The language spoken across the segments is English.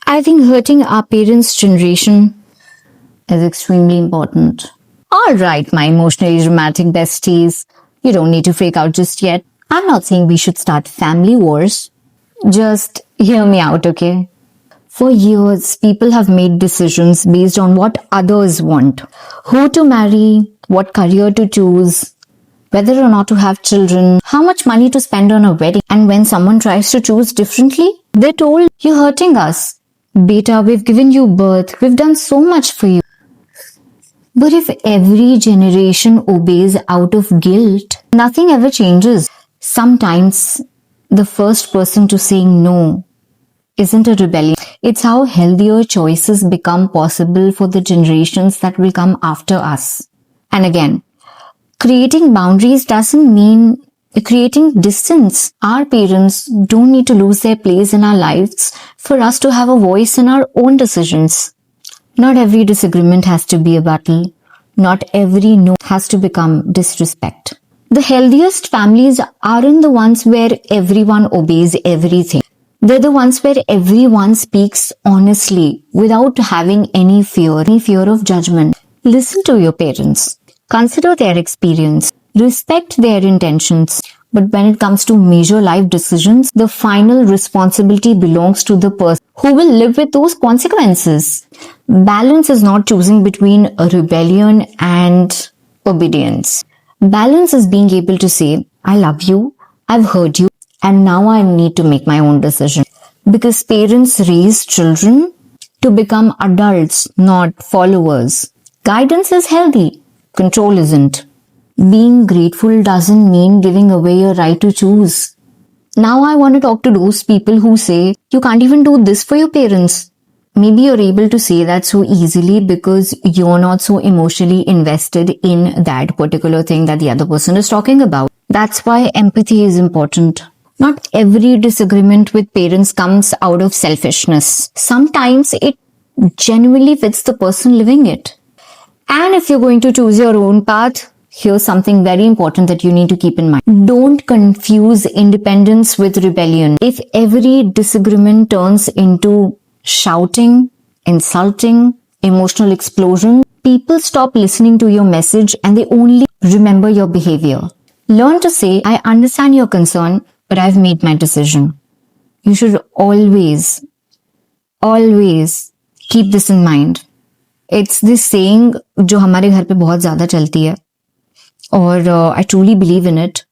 I think hurting our parents' generation is extremely important. All right, my emotionally dramatic besties, you don't need to freak out just yet. I'm not saying we should start family wars. Just hear me out, okay? For years, people have made decisions based on what others want. Who to marry, what career to choose, whether or not to have children, how much money to spend on a wedding. And when someone tries to choose differently, they're told, you're hurting us. Beta, we've given you birth. We've done so much for you. But if every generation obeys out of guilt, nothing ever changes. Sometimes the first person to say no isn't a rebellion. It's how healthier choices become possible for the generations that will come after us. And again, creating boundaries doesn't mean creating distance. Our parents don't need to lose their place in our lives for us to have a voice in our own decisions. Not every disagreement has to be a battle. Not every no has to become disrespect. The healthiest families aren't the ones where everyone obeys everything. They're the ones where everyone speaks honestly without having any fear of judgment. Listen to your parents. Consider their experience. Respect their intentions. But when it comes to major life decisions, the final responsibility belongs to the person who will live with those consequences. Balance is not choosing between a rebellion and obedience. Balance is being able to say, I love you, I've heard you, and now I need to make my own decision. Because parents raise children to become adults, not followers. Guidance is healthy, control isn't. Being grateful doesn't mean giving away your right to choose. Now I want to talk to those people who say, you can't even do this for your parents. Maybe you're able to say that so easily because you're not so emotionally invested in that particular thing that the other person is talking about. That's why empathy is important. Not every disagreement with parents comes out of selfishness. Sometimes it genuinely fits the person living it. And if you're going to choose your own path, here's something very important that you need to keep in mind. Don't confuse independence with rebellion. If every disagreement turns into shouting, insulting, emotional explosion, people stop listening to your message and they only remember your behavior. Learn to say, I understand your concern, but I've made my decision. You should always keep this in mind. It's this saying जो हमारे घर पे बहुत ज़्यादा चलती है. Or I truly believe in it,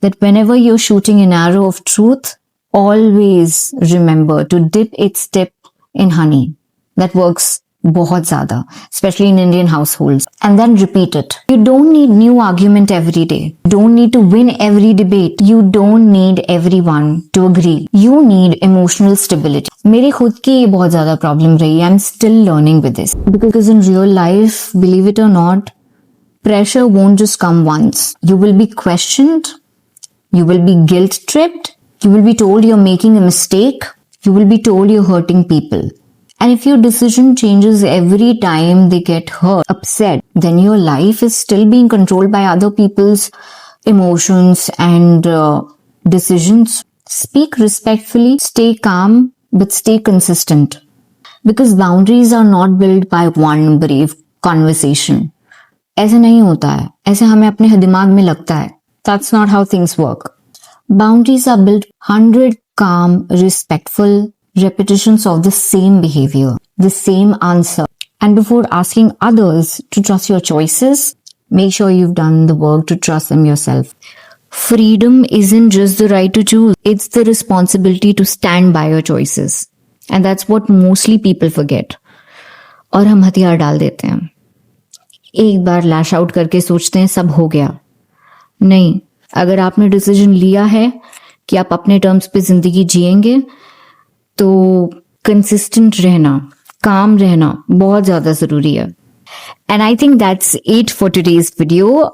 that whenever you're shooting an arrow of truth, always remember to dip its tip in honey. That works बहुत ज़्यादा, especially in Indian households. And then repeat it. You don't need new argument every day. You don't need to win every debate. You don't need everyone to agree. You need emotional stability. मेरी खुद की ये बहुत ज़्यादा problem रही है. I'm still learning with this. Because in real life, believe it or not, pressure won't just come once. You will be questioned. You will be guilt-tripped. You will be told you're making a mistake. You will be told you're hurting people. And if your decision changes every time they get hurt, upset, then your life is still being controlled by other people's emotions and decisions. Speak respectfully, stay calm, but stay consistent. Because boundaries are not built by one brave conversation. ऐसे नहीं होता है. ऐसे हमें अपने दिमाग में लगता है. That's not how things work. Boundaries are built 100 calm, respectful repetitions of the same behavior, the same answer. And before asking others to trust your choices, make sure you've done the work to trust them yourself. Freedom isn't just the right to choose. It's the responsibility to stand by your choices. And that's what mostly people forget. और हम हथियार डाल देते हैं. एक बार लैश out करके सोचते हैं सब हो गया. नहीं, अगर आपने डिसीजन लिया है कि आप अपने टर्म्स पे जिंदगी जिएंगे, तो कंसिस्टेंट रहना, काम रहना बहुत ज्यादा जरूरी है. And I think that's it for today's video.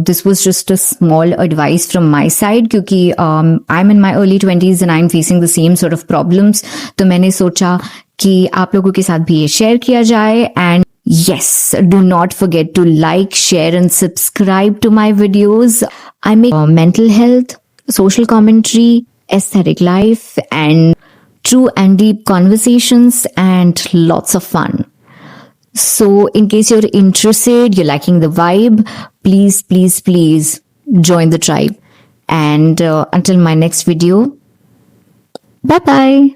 This was just a small advice from my side क्योंकि I'm in my early 20s and I'm facing the same sort of problems. तो मैंने सोचा कि आप लोगों के साथ भी ये शेयर किया जाए. And yes, do not forget to like, share and subscribe to my videos. I make mental health, social commentary, aesthetic life and true and deep conversations and lots of fun. So, in case you're interested, you're liking the vibe, please, please, please join the tribe. And until my next video, bye bye.